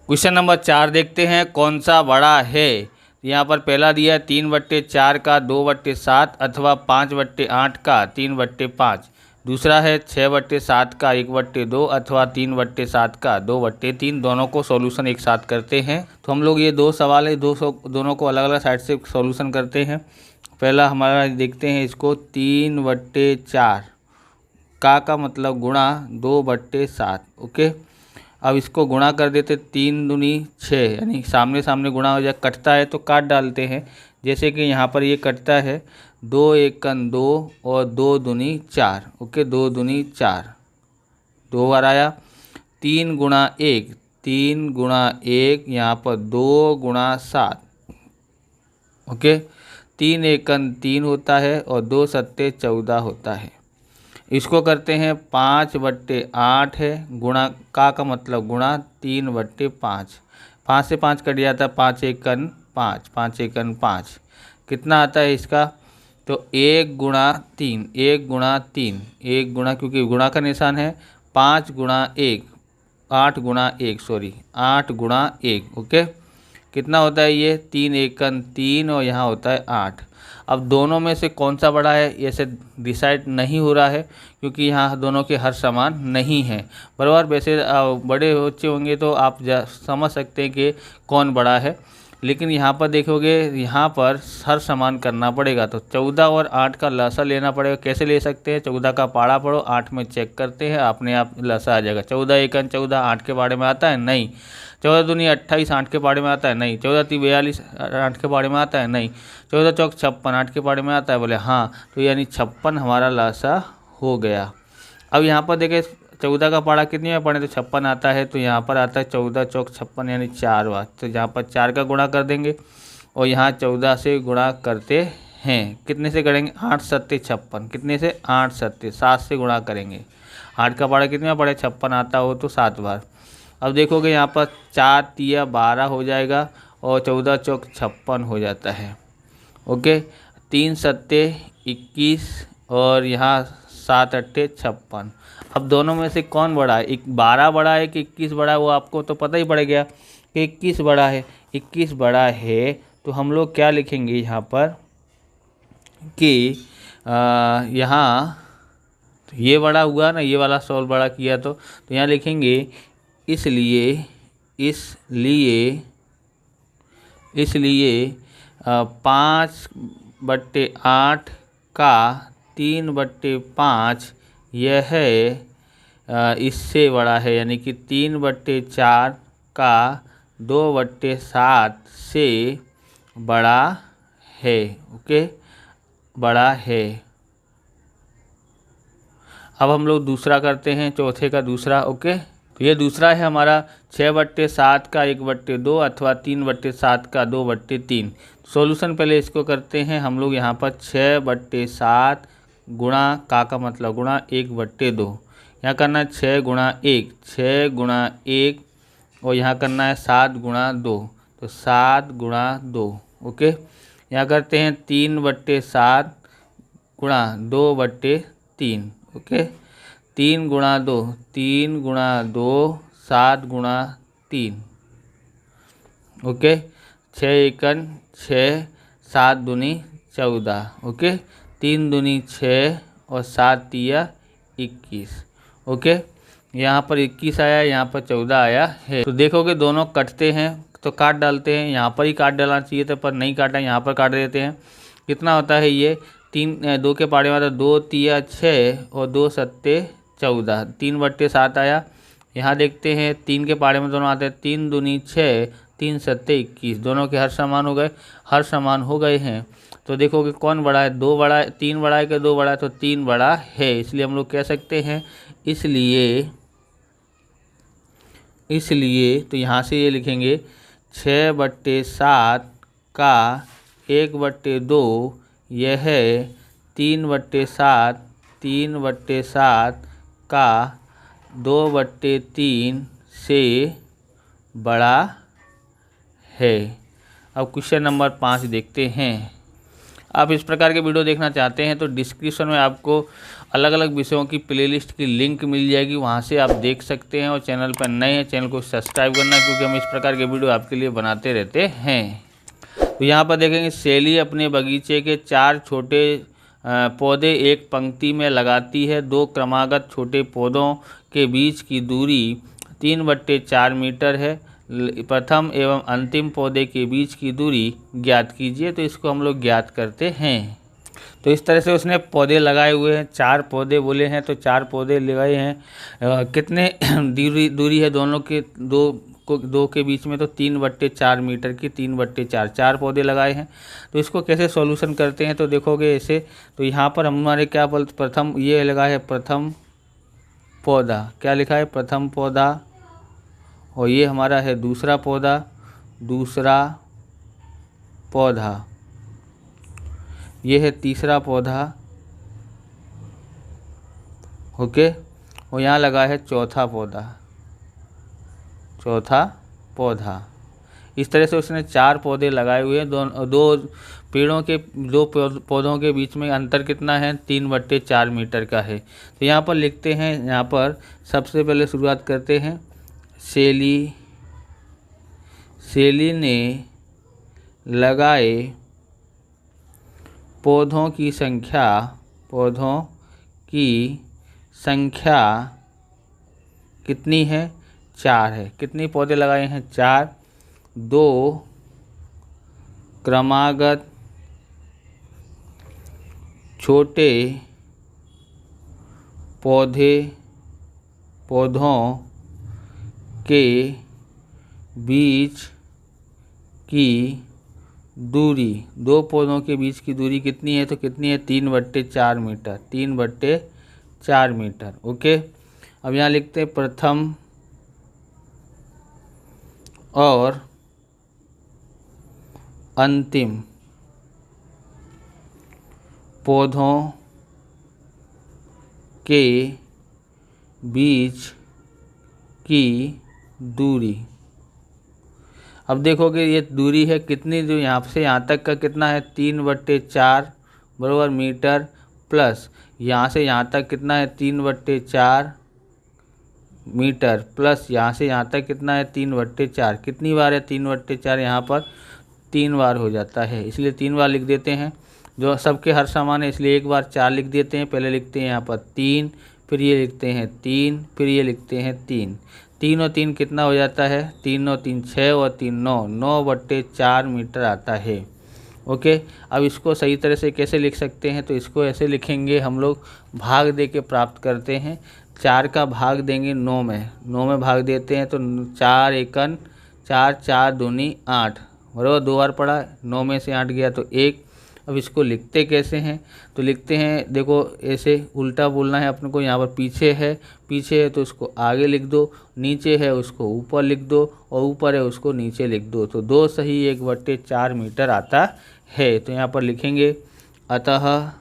Question number 4 देखते हैं, कौन सा बड़ा है। यहाँ पर पहला दिया है 3/4 का 2/7 अथवा 5/8 का 3/5। दूसरा है 6/7 का 1/2 अथवा 3/7 का 2/3। दोनों को सॉल्यूशन एक साथ करते हैं। तो हम लोग ये दो सवाल है दोनों को अलग अलग साइड से सॉल्यूशन करते हैं। पहला हमारा देखते हैं इसको, 3/4 का मतलब गुणा 2/7। ओके, अब इसको गुणा कर देते, 3 दूनी 6, यानी सामने सामने गुणा हो जाए। कटता है तो काट डालते हैं, जैसे कि यहाँ पर ये कटता है 2 एकन 2 और 2 दूनी 4। ओके, 2 दूनी 4, 2 बार आया। 3 गुणा 1, 3 गुणा 1 यहाँ पर 2 गुणा 7। ओके, 3 एकन 3 होता है और 2 सत्ते 14 होता है। इसको करते हैं 5/8 है, गुणा का मतलब गुणा 3/5। 5 से 5 कट जाता है, 5 एकन 5, 5 एकन 5। कितना आता है इसका, तो 1 गुणा 3, 1 गुणा 3, 1 गुणा, क्योंकि गुणा का निशान है, 5 गुणा 1, 8 गुणा 1, सॉरी 8 गुणा 1। ओके, कितना होता है ये, 3 एकन 3 और यहाँ होता है 8। अब दोनों में से कौन सा बड़ा है ऐसे डिसाइड नहीं हो रहा है, क्योंकि यहाँ दोनों के हर समान नहीं है बराबर। वैसे बड़े बच्चे होंगे तो आप समझ सकते हैं कि कौन बड़ा है, लेकिन यहाँ पर देखोगे यहाँ पर हर समान करना पड़ेगा। तो 14 और 8 का लसा लेना पड़ेगा। कैसे ले सकते हैं, 14 का पाड़ा पढ़ो, 8 में चेक करते हैं, अपने आप लसा आ जाएगा। 14 एकन 14 8 के पाड़े में आता है, नहीं। 14 दूनी 28 8 के पाड़े में आता है, नहीं। 14 × 42 8 के पाड़े में आता है, नहीं। 14 चौक 56 8 के पाड़े में आता है, बोले हाँ। तो यानी 56 हमारा लासा हो गया। अब यहाँ पर देखें 14 का पाड़ा कितने में पढ़े, तो 56 आता है। तो यहाँ पर आता है 14 चौक 56 यानी 4 बार। तो यहाँ पर 4 का गुणा कर देंगे और यहाँ 14 से गुणा करते हैं। कितने से करेंगे, 8 सत्ते 56। कितने से, 8 सत्ते 7 से गुणा करेंगे। 8 का पाड़ा कितने में पड़े, 56 आता हो तो 7 बार। अब देखोगे यहाँ पर 4 तिया 12 हो जाएगा और 14 चौक 56 हो जाता है। ओके, 3 सत्ते 21 और यहाँ 7 अट्ठे 56। अब दोनों में से कौन बड़ा है, 12 बड़ा है कि 21 बड़ा है, वो आपको तो पता ही पड़ गया कि 21 बड़ा है। 21 बड़ा है तो हम लोग क्या लिखेंगे यहाँ पर कि यहाँ ये बड़ा हुआ ना, ये वाला सॉल्व बड़ा किया तो यहाँ लिखेंगे इसलिए 5/8 का 3/5 यह इससे बड़ा है, यानी कि 3/4 का 2/7 से बड़ा है। ओके, बड़ा है। अब हम लोग दूसरा करते हैं, चौथे का दूसरा। ओके, तो ये दूसरा है हमारा 6/7 का 1/2 अथवा 3/7 का 2/3। सॉल्यूशन पहले इसको करते हैं हम लोग। यहाँ पर 6/7 गुणा का मतलब गुणा 1/2। यहाँ करना है 6 गुणा 1, 6 गुणा 1 और यहाँ करना है 7 गुणा 2, तो 7 गुणा 2। ओके, यहाँ करते हैं 3/7 गुणा 2/3। ओके, 3 गुणा 2, 3 गुणा 2, 7 गुणा 3। ओके, 6 एकन 6, 7 दूनी 14। ओके, 3 दूनी 6 और 7 तिया 21। ओके, यहाँ पर 21 आया, यहाँ पर 14 आया है। तो देखोगे दोनों कटते हैं तो काट डालते हैं। यहाँ पर ही काट डालना चाहिए था पर नहीं काटा, यहाँ पर काट देते हैं। कितना होता है ये, 2 के पाड़े में आता 2 तिया 6 और 2 सत्ते 14, 3/7 आया। यहाँ देखते हैं 3 के पाड़े में दोनों आते हैं, 3 दूनी 6, 3 सत्ते 21। दोनों के हर समान हो गए, हर समान हो गए हैं। तो देखोगे कौन बड़ा है, 2 बड़ा है, 3 बड़ा है कि 2 बड़ा है, तो 3 बड़ा है। इसलिए हम लोग कह सकते हैं इसलिए तो यहाँ से ये लिखेंगे 6/7 का 1/2 यह 3/7, 3/7 का 2/3 से बड़ा है। अब क्वेश्चन नंबर 5 देखते हैं। आप इस प्रकार के वीडियो देखना चाहते हैं तो डिस्क्रिप्शन में आपको अलग अलग विषयों की प्लेलिस्ट की लिंक मिल जाएगी, वहाँ से आप देख सकते हैं। और चैनल पर नए हैं, चैनल को सब्सक्राइब करना, क्योंकि हम इस प्रकार के वीडियो आपके लिए बनाते रहते हैं। तो यहाँ पर देखेंगे, शैली अपने बगीचे के 4 छोटे पौधे एक पंक्ति में लगाती है। 2 क्रमागत छोटे पौधों के बीच की दूरी 3/4 मीटर है। प्रथम एवं अंतिम पौधे के बीच की दूरी ज्ञात कीजिए। तो इसको हम लोग ज्ञात करते हैं। तो इस तरह से उसने पौधे लगाए हुए हैं, 4 पौधे बोले हैं तो 4 पौधे लगाए हैं। कितने दूरी है दोनों के, दो के बीच में, तो 3/4 मीटर की 3/4 पौधे लगाए हैं। तो इसको कैसे सॉल्यूशन करते हैं, तो देखोगे ऐसे। तो यहाँ पर हमारे क्या बोलते, प्रथम ये लगा है प्रथम पौधा, क्या लिखा है प्रथम पौधा, और ये हमारा है दूसरा पौधा, दूसरा पौधा, ये है तीसरा पौधा, ओके। और यहाँ लगा है चौथा पौधा, चौथा पौधा। इस तरह से उसने 4 पौधे लगाए हुए हैं। दो पेड़ों के, 2 पौधों के बीच में अंतर कितना है, 3/4 मीटर का है। तो यहाँ पर लिखते हैं, यहाँ पर सबसे पहले शुरुआत करते हैं। शैली ने लगाए पौधों की संख्या कितनी है, 4 है। कितने पौधे लगाए हैं, 4। 2 क्रमागत छोटे पौधों के बीच की दूरी, 2 पौधों के बीच की दूरी कितनी है, तो कितनी है, 3/4 मीटर, 3/4 मीटर, ओके। अब यहाँ लिखते हैं प्रथम और अंतिम पौधों के बीच की दूरी। अब देखोगे ये दूरी है कितनी, जो यहाँ से यहाँ तक का कितना है, 3/4 बराबर मीटर, प्लस यहाँ से यहाँ तक कितना है, 3/4 मीटर, प्लस यहाँ से यहाँ तक कितना है, 3/4। कितनी बार है 3/4, यहाँ पर 3 बार हो जाता है, इसलिए 3 बार लिख देते हैं। जो सबके हर समान है इसलिए एक बार 4 लिख देते हैं। पहले लिखते हैं यहाँ पर 3, फिर ये लिखते हैं 3, फिर ये लिखते हैं 3। 3 और 3 कितना हो जाता है, 3 और 3 6 और 3 9, 9/4 मीटर आता है, ओके। अब इसको सही तरह से कैसे लिख सकते हैं, तो इसको ऐसे लिखेंगे हम लोग, भाग दे के प्राप्त करते हैं। 4 का भाग देंगे 9 में भाग देते हैं, तो 4 एकन 4, 4 दूनी 8, बराबर 2 बार पड़ा, 9 में से 8 गया तो 1। अब इसको लिखते कैसे हैं, तो लिखते हैं, देखो ऐसे उल्टा बोलना है अपने को। यहाँ पर पीछे है तो उसको आगे लिख दो, नीचे है उसको ऊपर लिख दो, और ऊपर है उसको नीचे लिख दो। तो 2 सही 1/4 मीटर आता है। तो यहाँ पर लिखेंगे अतः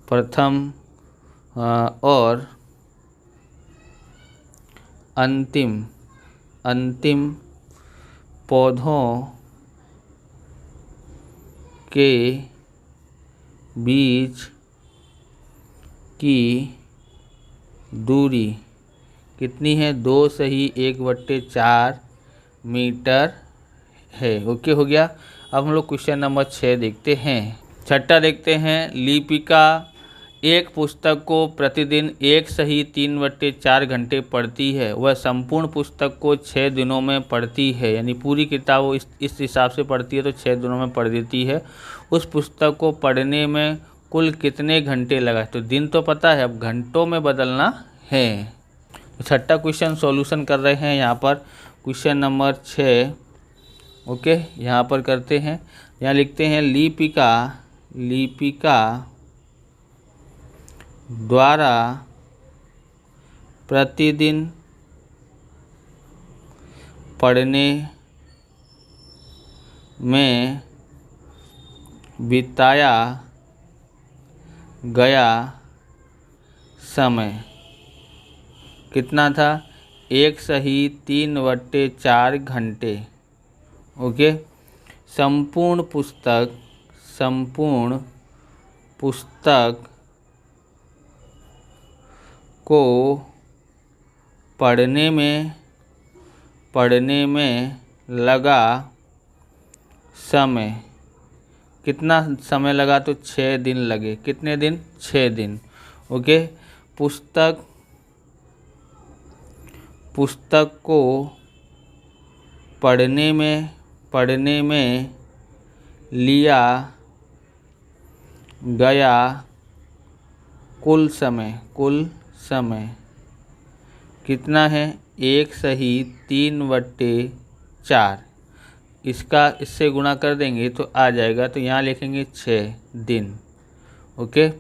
प्रथम और अंतिम पौधों के बीच की दूरी कितनी है, 2 सही 1/4 मीटर है, ओके हो गया। अब हम लोग क्वेश्चन नंबर 6 देखते हैं। 6ठा देखते हैं, लिपिका एक पुस्तक को प्रतिदिन 1 सही 3/4 घंटे पढ़ती है। वह संपूर्ण पुस्तक को 6 दिनों में पढ़ती है, यानी पूरी किताब वो इस हिसाब से पढ़ती है तो 6 दिनों में पढ़ देती है। उस पुस्तक को पढ़ने में कुल कितने घंटे लगा, तो दिन तो पता है, अब घंटों में बदलना है। तो 6ठा क्वेश्चन सॉल्यूशन कर रहे हैं यहाँ पर, क्वेश्चन नंबर 6, ओके। यहाँ पर करते हैं, यहाँ लिखते हैं लिपिका द्वारा प्रतिदिन पढ़ने में बिताया गया समय कितना था, 1 सही 3/4 घंटे, ओके। संपूर्ण पुस्तक को पढ़ने में लगा समय। कितना समय लगा? तो 6 दिन लगे। कितने दिन? 6 दिन। ओके। पुस्तक को पढ़ने में लिया गया कुल समय कितना है? 1 सही 3/4। इससे गुणा कर देंगे तो आ जाएगा, तो यहाँ लिखेंगे 6 दिन। ओके।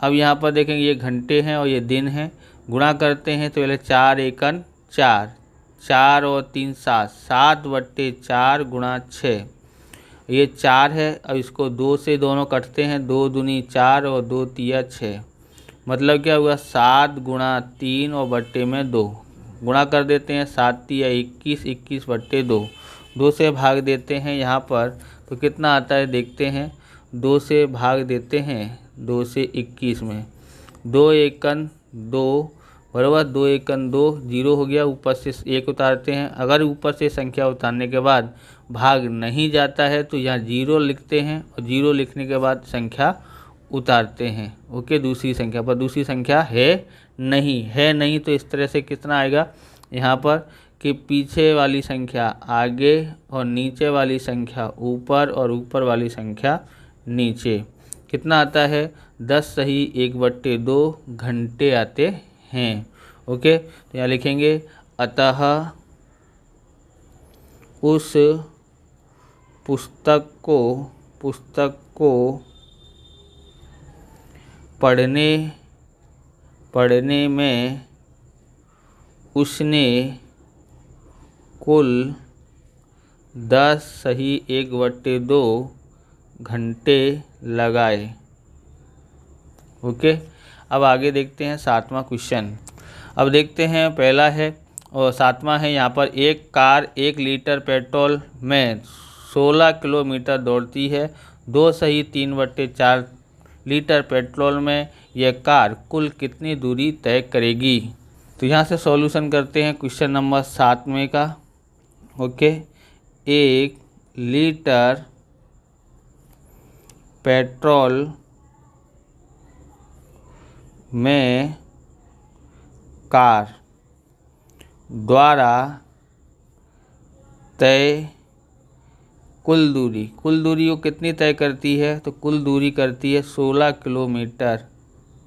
अब यहाँ पर देखेंगे ये घंटे हैं और ये दिन हैं, गुणा करते हैं तो पहले 4 एकन 4, 4 और 3 7, 7/4 गुणा 6। ये 4 है। अब इसको 2 से दोनों कटते हैं, 2 दूनी 4 और 2 तिया 6। मतलब क्या हुआ? 7 गुणा 3 और बट्टे में 2। गुणा कर देते हैं, 7 तिया 21, 21/2। 2 से भाग देते हैं यहाँ पर तो कितना आता है देखते हैं। 2 से भाग देते हैं 2 से 21 में, 2 एकन 2 बराबर 2 एकन 2, 0 हो गया। ऊपर से 1 उतारते हैं। अगर ऊपर से संख्या उतारने के बाद भाग नहीं जाता है तो यहाँ 0 लिखते हैं और 0 लिखने के बाद संख्या उतारते हैं। ओके। दूसरी संख्या पर, दूसरी संख्या है नहीं तो इस तरह से कितना आएगा यहाँ पर कि पीछे वाली संख्या आगे और नीचे वाली संख्या ऊपर और ऊपर वाली संख्या नीचे। कितना आता है? 10 सही 1/2 घंटे आते हैं। ओके। तो यहाँ लिखेंगे अतः उस पुस्तक को पढ़ने में उसने कुल 10 सही 1/2 घंटे लगाए। ओके। अब आगे देखते हैं 7वां क्वेश्चन। अब देखते हैं पहला है और 7वां है। यहाँ पर एक कार 1 लीटर पेट्रोल में 16 किलोमीटर दौड़ती है। 2 सही 3/4 लीटर पेट्रोल में यह कार कुल कितनी दूरी तय करेगी? तो यहाँ से सॉल्यूशन करते हैं क्वेश्चन नंबर 7 का। ओके। 1 लीटर पेट्रोल में कार द्वारा तय कुल दूरी वो कितनी तय करती है? तो कुल दूरी करती है 16 किलोमीटर।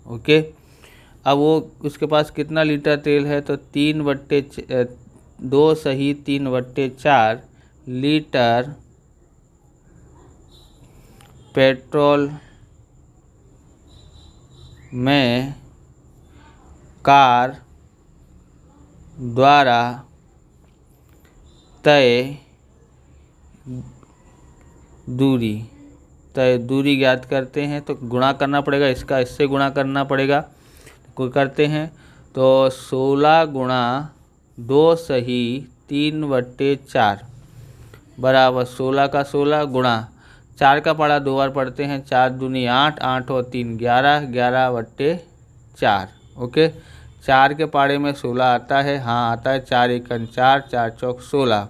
ओके। अब वो उसके पास कितना लीटर तेल है? तो 2 सही 3/4 लीटर पेट्रोल में कार द्वारा तय दूरी ज्ञात करते हैं तो गुणा करना पड़ेगा, इसका इससे गुणा करना पड़ेगा। कोई करते हैं तो 16 गुणा 2 सही 3/4 बराबर 16 का 16 गुणा 4 का पढ़ा 2 बार पढ़ते हैं, 4 दूनी 8, 8 और 3 11, 11/4। ओके। 4 के पाड़े में 16 आता है, हाँ आता है। 4 एकन 4, 4 चौक 16।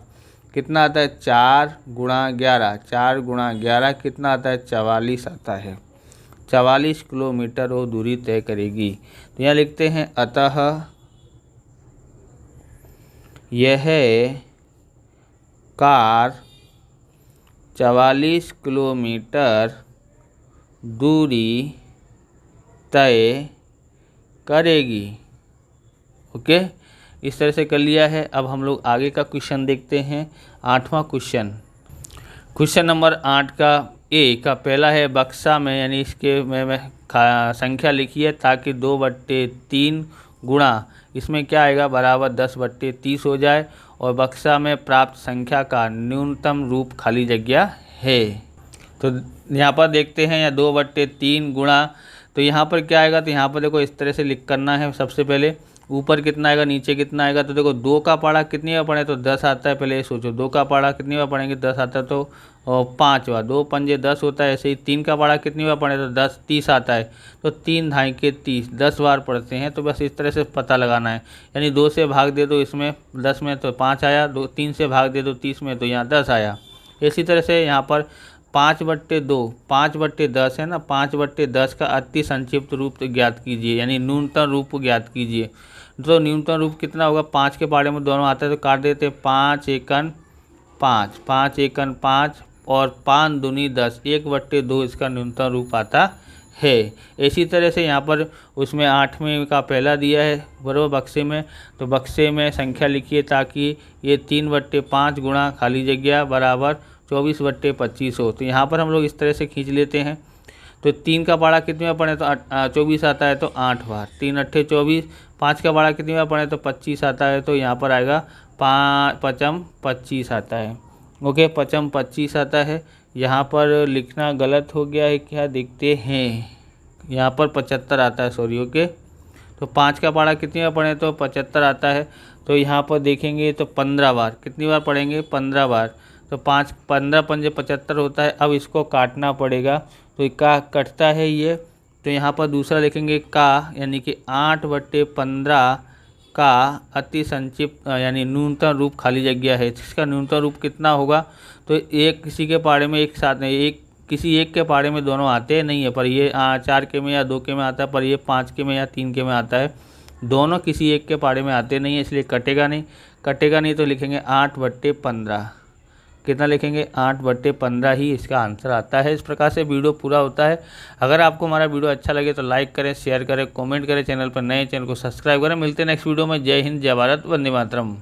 कितना आता है? 4 गुणा 11, 4 गुणा 11 कितना आता है? 44 आता है। 44 किलोमीटर वो दूरी तय करेगी। तो यहाँ लिखते हैं अतः यह कार 44 किलोमीटर दूरी तय करेगी। ओके। इस तरह से कर लिया है। अब हम लोग आगे का क्वेश्चन देखते हैं। 8वां क्वेश्चन। क्वेश्चन नंबर 8 का ए का पहला है बक्सा में, यानी इसके में संख्या लिखी है ताकि 2/3 गुणा इसमें क्या आएगा बराबर 10/30 हो जाए और बक्सा में प्राप्त संख्या का न्यूनतम रूप खाली जगह है। तो यहाँ पर देखते हैं या 2/3 गुणा, तो यहाँ पर क्या आएगा? तो यहाँ पर देखो इस तरह से लिख करना है। सबसे पहले ऊपर कितना आएगा नीचे कितना आएगा। तो देखो 2 का पहाड़ा कितनी बार पढ़े तो 10 आता है, पहले ये सोचो 2 का पहाड़ा कितनी बार पढ़ेंगे 10 आता है तो 5 बार, 2 पंजे 10 होता है। ऐसे ही 3 का पहाड़ा कितनी बार पढ़े तो 10 30 आता है, तो 3 ढाई के 30 10 बार पढ़ते हैं। तो बस इस तरह से पता लगाना है, यानी 2 से भाग दे दो इसमें 10 में तो 5 आया, 3 से भाग दे दो 30 में तो यहाँ 10 आया। इसी तरह से यहाँ पर 5/2 5/10 है ना, 5/10 का अति संक्षिप्त रूप ज्ञात कीजिए, यानी न्यूनतम रूप ज्ञात कीजिए। तो न्यूनतम रूप कितना होगा, 5 के पहाड़े में दोनों आता है तो काट देते हैं, 5 एकन 5 5 एकन 5 और 5 दूनी 10, 1/2 इसका न्यूनतम रूप आता है। इसी तरह से यहाँ पर उसमें 8वें का पहला दिया है बराबर बक्से में, तो बक्से में संख्या लिखिए ताकि ये 3/5 गुणा खाली जगह बराबर 24/25 हो। तो यहाँ पर हम लोग इस तरह से खींच लेते हैं। तो 3 का पहाड़ा कितनी बार पढ़े तो 24 आता है तो 8 बार, 3 अट्ठे 24। 5 का पहाड़ा कितनी बार पढ़े तो 25 आता है, तो यहाँ पर आएगा 5 25 आता है। ओके, 5 25 आता है। यहाँ पर लिखना गलत हो गया है क्या, देखते हैं। यहाँ पर 75 आता है, सॉरी। ओके, तो 5 का पहाड़ा कितनी बार पढ़े तो 75 आता है। तो यहाँ पर देखेंगे तो 15 बार, कितनी बार पढ़ेंगे 15 बार, तो 5 15 पंजे 75 होता है। अब इसको काटना पड़ेगा, तो का कटता है ये, तो यहाँ पर दूसरा लिखेंगे का, यानी कि 8/15 का अति संक्षिप्त यानी न्यूनतम रूप खाली जगह है। इसका न्यूनतम रूप कितना होगा, तो एक किसी के पहाड़े में एक साथ नहीं, एक किसी एक के पहाड़े में दोनों आते नहीं है, पर ये 4 के में या 2 के में आता है, पर ये 5 के में या 3 के में आता है। दोनों किसी एक के पहाड़े में आते नहीं है, इसलिए कटेगा नहीं। तो लिखेंगे 8/15, कितना लिखेंगे 8/15 ही इसका आंसर आता है। इस प्रकार से वीडियो पूरा होता है। अगर आपको हमारा वीडियो अच्छा लगे तो लाइक करें, शेयर करें, कमेंट करें, चैनल पर नए चैनल को सब्सक्राइब करें। मिलते हैं नेक्स्ट वीडियो में। जय हिंद, जय भारत, वंदे मातरम।